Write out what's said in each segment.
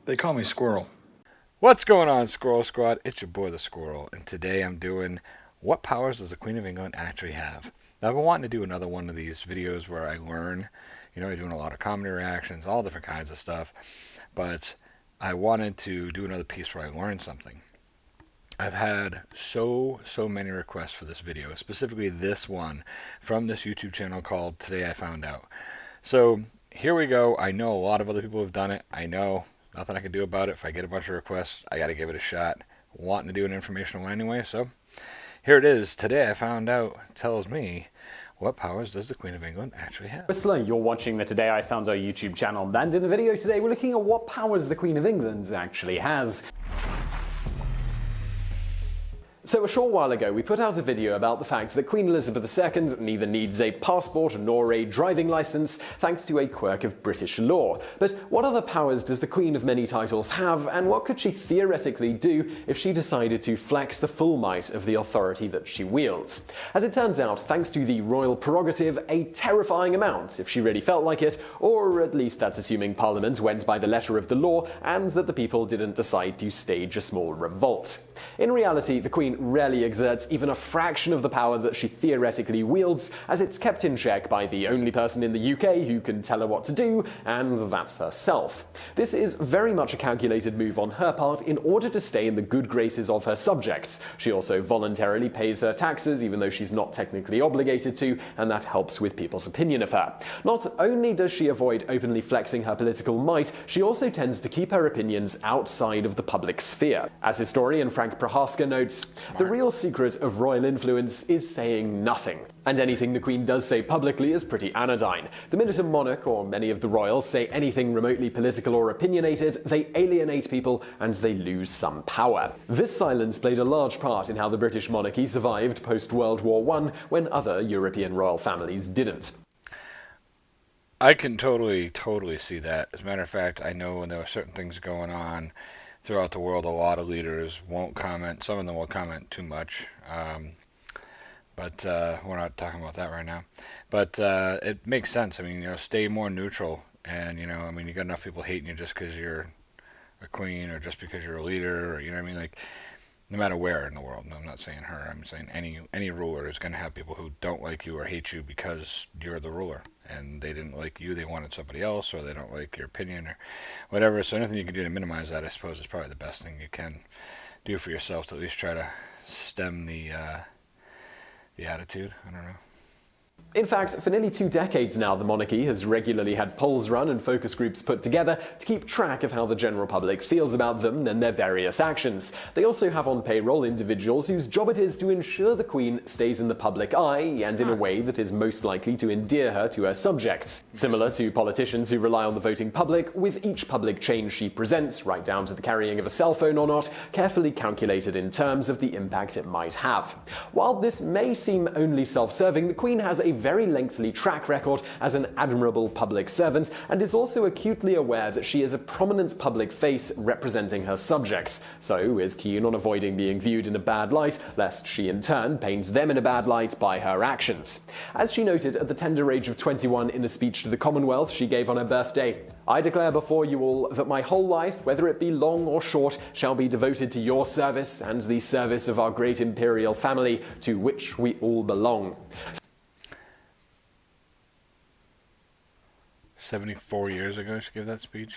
They call me Squirrel. What's going on, Squirrel Squad? It's your boy, the Squirrel, and today I'm doing what powers does the Queen of England actually have? Now, I've been wanting to do another one of these videos where I learn, I'm doing a lot of comedy reactions, all different kinds of stuff, but I wanted to do another piece where I learned something. I've had so many requests for this video, specifically this one from this YouTube channel called Today I Found Out. So here we go. I know a lot of other people have done it. I know nothing I can do about it. If I get a bunch of requests, I got to give it a shot. Wanting to do an informational one anyway, so here it is. Today I Found Out tells me, what powers does the Queen of England actually have? Whistler, you're watching the Today I Found Out YouTube channel, and in the video today we're looking at what powers the Queen of England actually has. So a short while ago, we put out a video about the fact that Queen Elizabeth II neither needs a passport nor a driving license, thanks to a quirk of British law. But what other powers does the Queen of many titles have, and what could she theoretically do if she decided to flex the full might of the authority that she wields? As it turns out, thanks to the royal prerogative, a terrifying amount if she really felt like it, or at least that's assuming Parliament went by the letter of the law and that the people didn't decide to stage a small revolt. In reality, the Queen rarely exerts even a fraction of the power that she theoretically wields, as it's kept in check by the only person in the UK who can tell her what to do, and that's herself. This is very much a calculated move on her part in order to stay in the good graces of her subjects. She also voluntarily pays her taxes, even though she's not technically obligated to, and that helps with people's opinion of her. Not only does she avoid openly flexing her political might, she also tends to keep her opinions outside of the public sphere. As historian Frank Prohaska notes, the real secret of royal influence is saying nothing. And anything the Queen does say publicly is pretty anodyne. The minute a monarch or many of the royals say anything remotely political or opinionated, they alienate people and they lose some power. This silence played a large part in how the British monarchy survived post-World War I when other European royal families didn't. I can totally see that. As a matter of fact, I know when there are certain things going on throughout the world, a lot of leaders won't comment. Some of them will comment too much. But we're not talking about that right now. But it makes sense. I mean, stay more neutral. And, you got enough people hating you just because you're a queen or just because you're a leader, or, like, no matter where in the world. No, I'm not saying her. I'm saying any ruler is going to have people who don't like you or hate you because you're the ruler. And they didn't like you, they wanted somebody else, or they don't like your opinion or whatever. So anything you can do to minimize that, I suppose, is probably the best thing you can do for yourself to at least try to stem the attitude. I don't know. In fact, for nearly 2 decades now, the monarchy has regularly had polls run and focus groups put together to keep track of how the general public feels about them and their various actions. They also have on payroll individuals whose job it is to ensure the Queen stays in the public eye and in a way that is most likely to endear her to her subjects. Similar to politicians who rely on the voting public, with each public change she presents, right down to the carrying of a cell phone or not, carefully calculated in terms of the impact it might have. While this may seem only self-serving, the Queen has a very lengthy track record as an admirable public servant, and is also acutely aware that she is a prominent public face representing her subjects, so is keen on avoiding being viewed in a bad light, lest she in turn paints them in a bad light by her actions. As she noted at the tender age of 21 in a speech to the Commonwealth she gave on her birthday, "I declare before you all that my whole life, whether it be long or short, shall be devoted to your service and the service of our great imperial family, to which we all belong." 74 years ago she gave that speech.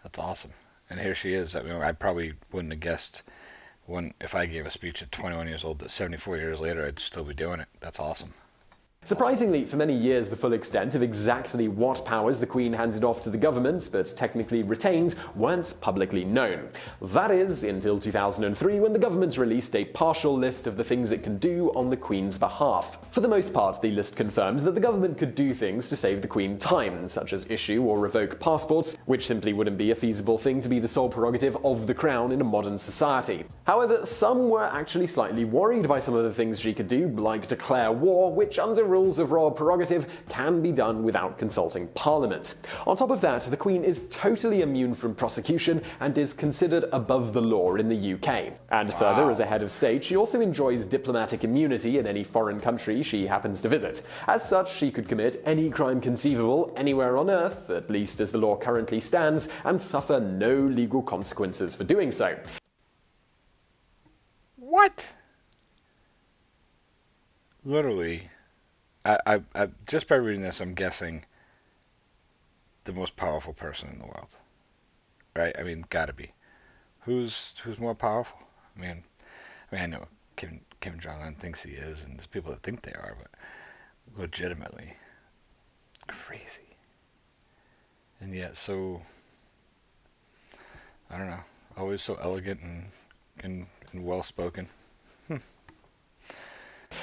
That's awesome. And here she is. I mean, I probably wouldn't have guessed if I gave a speech at 21 years old that 74 years later I'd still be doing it. That's awesome. Surprisingly, for many years the full extent of exactly what powers the Queen handed off to the government, but technically retained, weren't publicly known. That is, until 2003, when the government released a partial list of the things it can do on the Queen's behalf. For the most part, the list confirms that the government could do things to save the Queen time, such as issue or revoke passports, which simply wouldn't be a feasible thing to be the sole prerogative of the Crown in a modern society. However, some were actually slightly worried by some of the things she could do, like declare war, which under rules of royal prerogative can be done without consulting Parliament. On top of that, the Queen is totally immune from prosecution and is considered above the law in the UK. And further, as a head of state, she also enjoys diplomatic immunity in any foreign country she happens to visit. As such, she could commit any crime conceivable anywhere on Earth, at least as the law currently stands, and suffer no legal consequences for doing so. What? Literally, I just by reading this, I'm guessing the most powerful person in the world, right? I mean, gotta be. Who's more powerful? I know Kim Jong Un thinks he is, and there's people that think they are, but legitimately crazy, and yet so, I don't know, always so elegant and well spoken.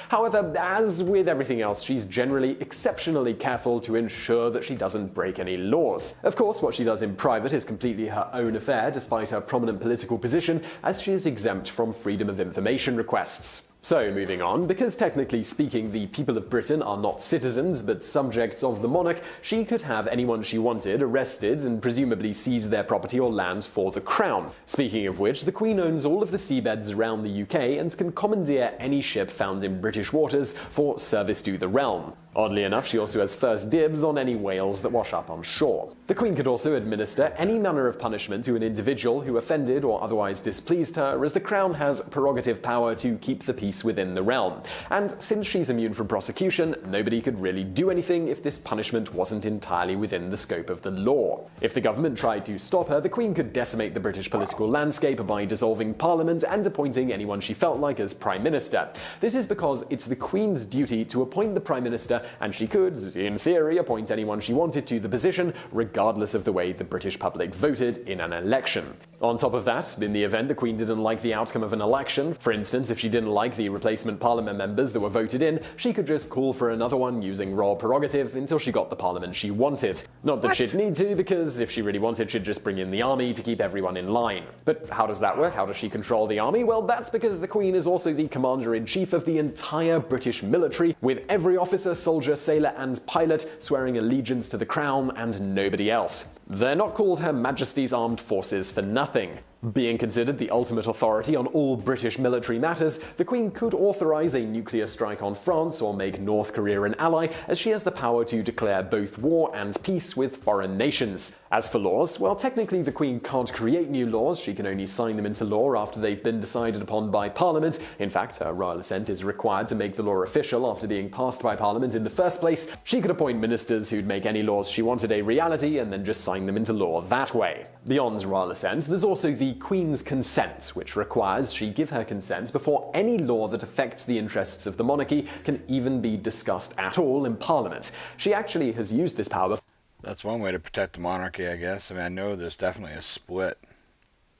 However, as with everything else, she's generally exceptionally careful to ensure that she doesn't break any laws. Of course, what she does in private is completely her own affair, despite her prominent political position, as she is exempt from freedom of information requests. So, moving on, because technically speaking the people of Britain are not citizens but subjects of the monarch, she could have anyone she wanted arrested and presumably seize their property or land for the crown. Speaking of which, the Queen owns all of the seabeds around the UK and can commandeer any ship found in British waters for service to the realm. Oddly enough, she also has first dibs on any whales that wash up on shore. The Queen could also administer any manner of punishment to an individual who offended or otherwise displeased her, as the Crown has prerogative power to keep the peace within the realm. And since she's immune from prosecution, nobody could really do anything if this punishment wasn't entirely within the scope of the law. If the government tried to stop her, the Queen could decimate the British political landscape by dissolving Parliament and appointing anyone she felt like as Prime Minister. This is because it's the Queen's duty to appoint the Prime Minister, and she could, in theory, appoint anyone she wanted to the position, regardless of the way the British public voted in an election. On top of that, in the event the Queen didn't like the outcome of an election, for instance, if she didn't like the replacement Parliament members that were voted in, she could just call for another one using royal prerogative until she got the Parliament she wanted. Not that she'd need to, because if she really wanted, she'd just bring in the army to keep everyone in line. But how does that work? How does she control the army? Well, that's because the Queen is also the commander-in-chief of the entire British military, with every officer, soldier, sailor, and pilot swearing allegiance to the Crown and nobody else. They're not called Her Majesty's Armed Forces for nothing. Being considered the ultimate authority on all British military matters, the Queen could authorize a nuclear strike on France or make North Korea an ally, as she has the power to declare both war and peace with foreign nations. As for laws, well, technically the Queen can't create new laws, she can only sign them into law after they've been decided upon by Parliament. In fact, her royal assent is required to make the law official after being passed by Parliament in the first place. She could appoint ministers who'd make any laws she wanted a reality and then just sign them into law that way. Beyond royal assent, there's also the Queen's consent, which requires she give her consent before any law that affects the interests of the monarchy can even be discussed at all in Parliament. She actually has used this power. That's one way to protect the monarchy, I guess. I know there's definitely a split.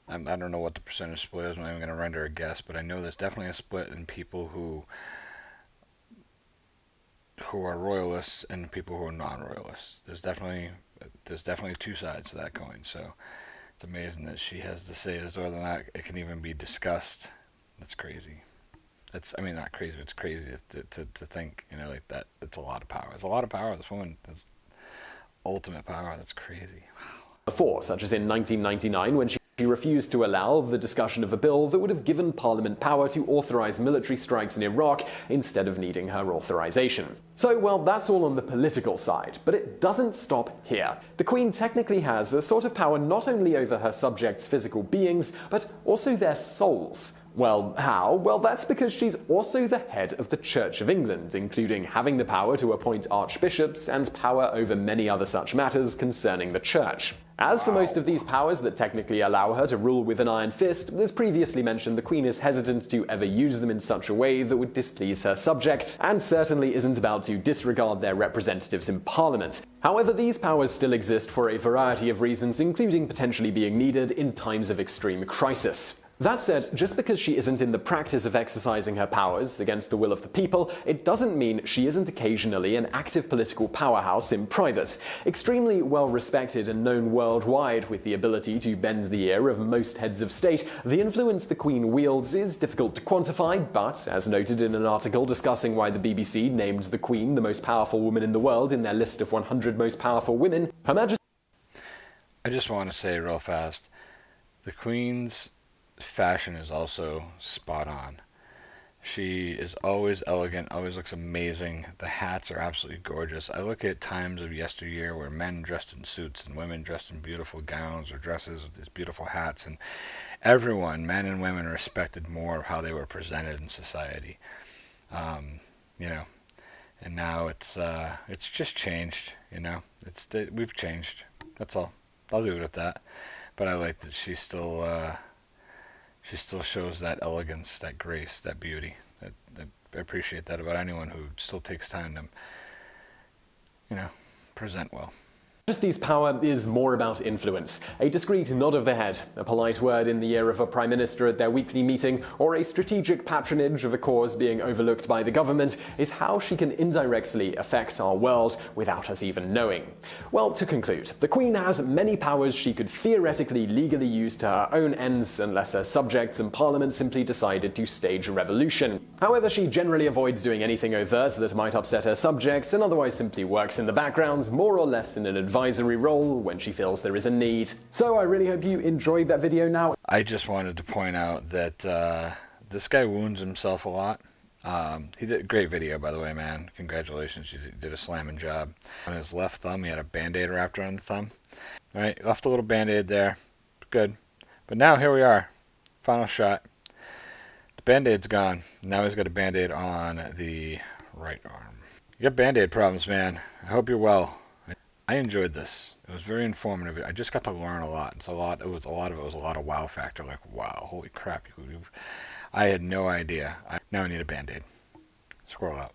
I don't know what the percentage split is. I'm not even going to render a guess, but I know there's definitely a split in people who are royalists and people who are non-royalists. There's definitely two sides to that coin. So it's amazing that she has to say as whether or not it can even be discussed. That's crazy. Not crazy. It's crazy to think, like that. It's a lot of power. It's a lot of power. This woman has ultimate power. That's crazy. Wow. Before, such as in 1999, when she refused to allow the discussion of a bill that would have given Parliament power to authorize military strikes in Iraq instead of needing her authorization. So, well, that's all on the political side, but it doesn't stop here. The Queen technically has a sort of power not only over her subjects' physical beings, but also their souls. Well, how? Well, that's because she's also the head of the Church of England, including having the power to appoint archbishops and power over many other such matters concerning the Church. As for most of these powers that technically allow her to rule with an iron fist, as previously mentioned, the Queen is hesitant to ever use them in such a way that would displease her subjects, and certainly isn't about to disregard their representatives in Parliament. However, these powers still exist for a variety of reasons, including potentially being needed in times of extreme crisis. That said, just because she isn't in the practice of exercising her powers against the will of the people, it doesn't mean she isn't occasionally an active political powerhouse in private. Extremely well respected and known worldwide, with the ability to bend the ear of most heads of state, the influence the Queen wields is difficult to quantify, but, as noted in an article discussing why the BBC named the Queen the most powerful woman in the world in their list of 100 most powerful women, Her Majesty. I just want to say real fast, the Queen's fashion is also spot on. She is always elegant, always looks amazing. The hats are absolutely gorgeous. I look at times of yesteryear where men dressed in suits and women dressed in beautiful gowns or dresses with these beautiful hats, and everyone, men and women, respected more of how they were presented in society. Um, you know, and now it's just changed. We've changed. That's all. I'll leave it at that. But I like that she still shows that elegance, that grace, that beauty. I appreciate that about anyone who still takes time to, present well. Majesty's power is more about influence. A discreet nod of the head, a polite word in the ear of a prime minister at their weekly meeting, or a strategic patronage of a cause being overlooked by the government is how she can indirectly affect our world without us even knowing. Well, to conclude, the Queen has many powers she could theoretically legally use to her own ends unless her subjects and Parliament simply decided to stage a revolution. However, she generally avoids doing anything overt that might upset her subjects and otherwise simply works in the background, more or less in an advisory role when she feels there is a need. So I really hope you enjoyed that video. Now, I just wanted to point out that this guy wounds himself a lot. He did a great video, by the way, man. Congratulations, you did a slamming job. On his left thumb, he had a band-aid wrapped around the thumb. All right, left a little band-aid there. Good. But now here we are. Final shot. The band-aid's gone. Now he's got a band-aid on the right arm. You got band-aid problems, man. I hope you're well. I enjoyed this. It was very informative. I just got to learn a lot. It was a lot of wow factor. Like, wow, holy crap! I had no idea. Now I need a band-aid. Squirrel out.